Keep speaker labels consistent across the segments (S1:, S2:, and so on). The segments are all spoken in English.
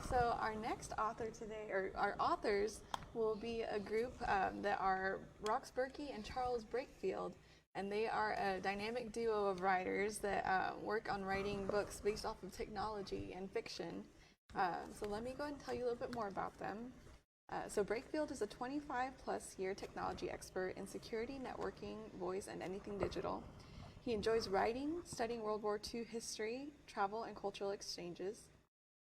S1: So our next author today, or our authors, will be a group that are Rox Burkey and Charles Breakfield, and they are a dynamic duo of writers that work on writing books based off of technology and fiction. So let me go ahead and tell you a little bit more about them. So Breakfield is a 25 plus year technology expert in security, networking, voice, and anything digital. He enjoys writing, studying World War II history, travel, and cultural exchanges.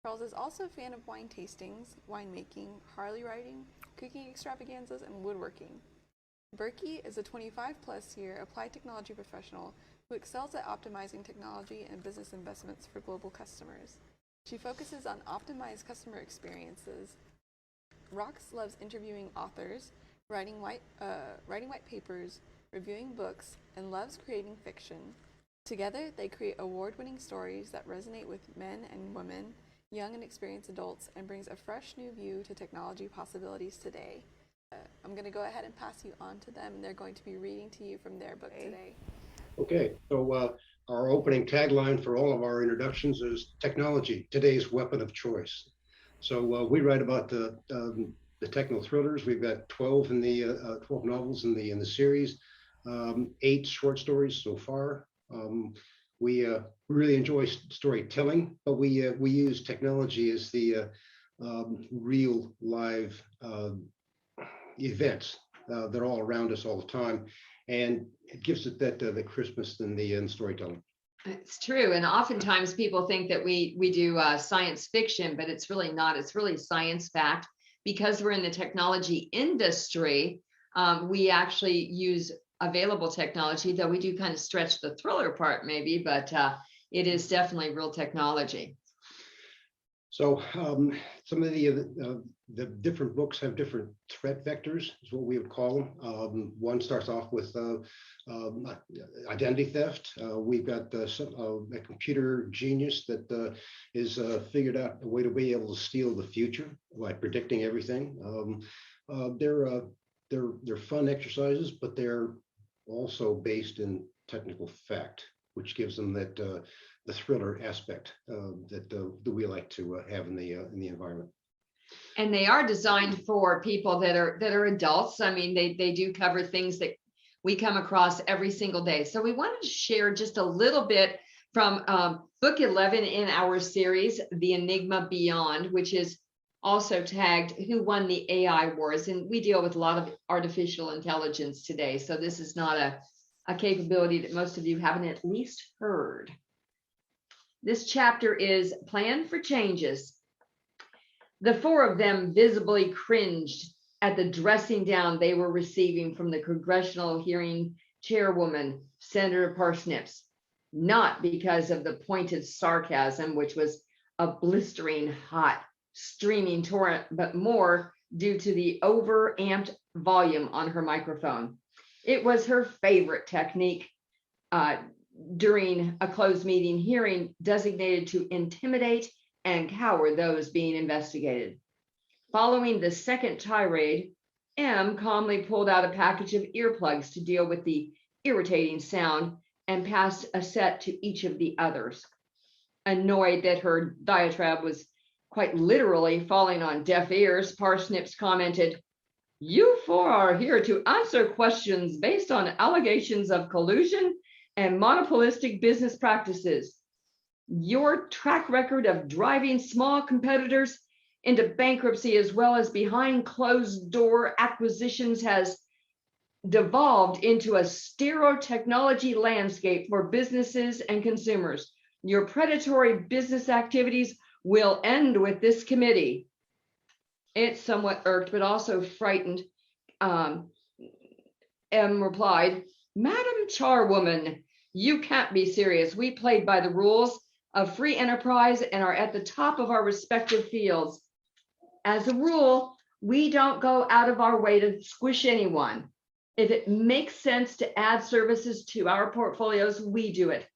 S1: Charles is also a fan of wine tastings, winemaking, Harley riding, cooking extravaganzas, and woodworking. Berkey is a 25 plus year applied technology professional who excels at optimizing technology and business investments for global customers. She focuses on optimized customer experiences. Rox loves interviewing authors, writing white papers, reviewing books, and loves creating fiction. Together, they create award-winning stories that resonate with men and women, young and experienced adults, and brings a fresh new view to technology possibilities today. I'm going to go ahead and pass you on to them, and they're going to be reading to you from their book today.
S2: Okay, so our opening tagline for all of our introductions is technology, today's weapon of choice. So we write about the techno thrillers. We've got 12 in the 12 novels in the series, 8 short stories so far. We really enjoy storytelling, but we use technology as the real live events that are all around us all the time, and it gives it that the crispness in the storytelling.
S3: It's true, and oftentimes people think that we do science fiction, but it's really not. It's really science fact. Because we're in the technology industry, we actually use available technology, though we do kind of stretch the thriller part maybe, but it is definitely real technology.
S2: So some of the different books have different threat vectors, is what we would call them. One starts off with identity theft. We've got a computer genius that is figured out a way to be able to steal the future by predicting everything. They're fun exercises, but they're also based in technical fact, which gives them that the thriller aspect that we like to have in the environment.
S3: And they are designed for people that are adults. I mean, they do cover things that we come across every single day. So we wanted to share just a little bit from book 11 in our series, The Enigma Beyond, which is also tagged Who Won the AI Wars. And we deal with a lot of artificial intelligence today. So this is not a capability that most of you haven't at least heard. This chapter is Plan for Changes. The 4 of them visibly cringed at the dressing down they were receiving from the congressional hearing chairwoman, Senator Parsnips, not because of the pointed sarcasm, which was a blistering hot, streaming torrent, but more due to the over-amped volume on her microphone. It was her favorite technique during a closed meeting hearing designated to intimidate and cower those being investigated. Following the second tirade, M calmly pulled out a package of earplugs to deal with the irritating sound and passed a set to each of the others. Annoyed that her diatribe was quite literally falling on deaf ears, Parsnips commented, "You 4 are here to answer questions based on allegations of collusion and monopolistic business practices. Your track record of driving small competitors into bankruptcy, as well as behind closed door acquisitions, has devolved into a sterile technology landscape for businesses and consumers. Your predatory business activities will end with this committee." It somewhat irked, but also frightened. M replied, "Madam Charwoman, you can't be serious. We played by the rules of free enterprise and are at the top of our respective fields. As a rule, we don't go out of our way to squish anyone. If it makes sense to add services to our portfolios, we do it.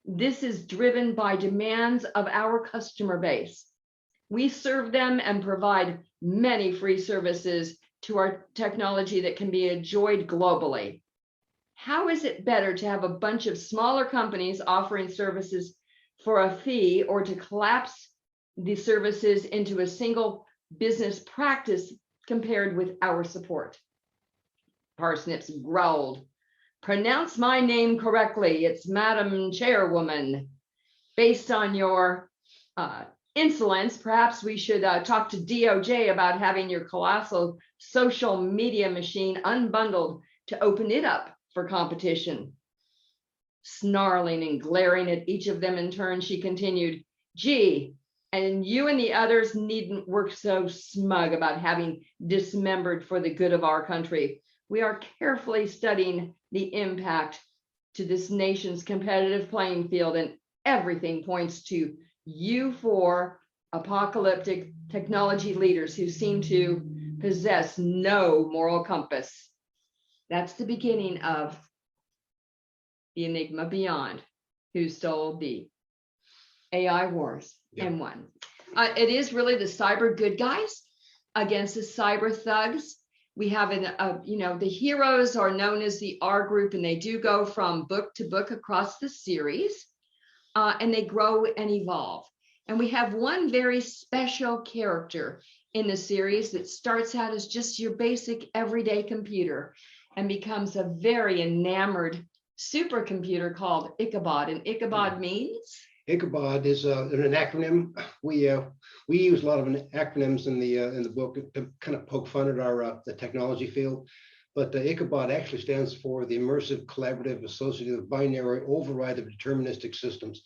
S3: This is driven by demands of our customer base. We serve them and provide many free services to our technology that can be enjoyed globally. How is it better to have a bunch of smaller companies offering services for a fee, or to collapse the services into a single business practice compared with our support. Parsnips growled, "Pronounce my name correctly. It's Madam Chairwoman. Based on your insolence, perhaps we should talk to DOJ about having your colossal social media machine unbundled to open it up for competition." Snarling and glaring at each of them in turn, she continued, "Gee, and you and the others needn't work so smug about having dismembered for the good of our country. We are carefully studying the impact to this nation's competitive playing field, and everything points to you four apocalyptic technology leaders who seem to possess no moral compass." That's the beginning of the Enigma Beyond, Who Stole the AI Wars,
S2: Yeah.
S3: and won. It is really the cyber good guys against the cyber thugs. We have the heroes are known as the R group, and they do go from book to book across the series, and they grow and evolve. And we have one very special character in the series that starts out as just your basic everyday computer and becomes a very enamored supercomputer called Ichabod. And Ichabod means?
S2: Ichabod is an acronym. We use a lot of acronyms in the book to kind of poke fun at our the technology field. But the Ichabod actually stands for the Immersive Collaborative Associative Binary Override of Deterministic Systems.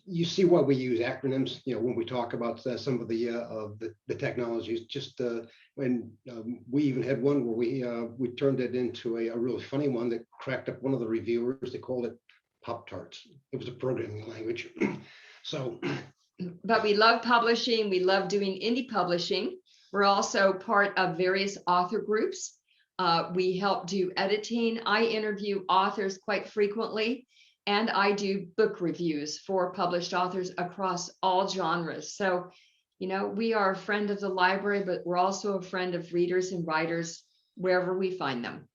S2: You see why we use acronyms, when we talk about some of the technologies. Just when we even had one where we turned it into a really funny one that cracked up one of the reviewers. They called it Pop-Tarts. It was a programming language. So,
S3: but we love publishing. We love doing indie publishing. We're also part of various author groups. We help do editing. I interview authors quite frequently, and I do book reviews for published authors across all genres. So, we are a friend of the library, but we're also a friend of readers and writers wherever we find them.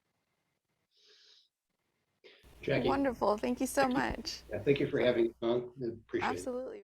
S2: Jackie.
S1: Wonderful. Thank you so much.
S2: Thank you for having me on. I appreciate it.
S1: Absolutely.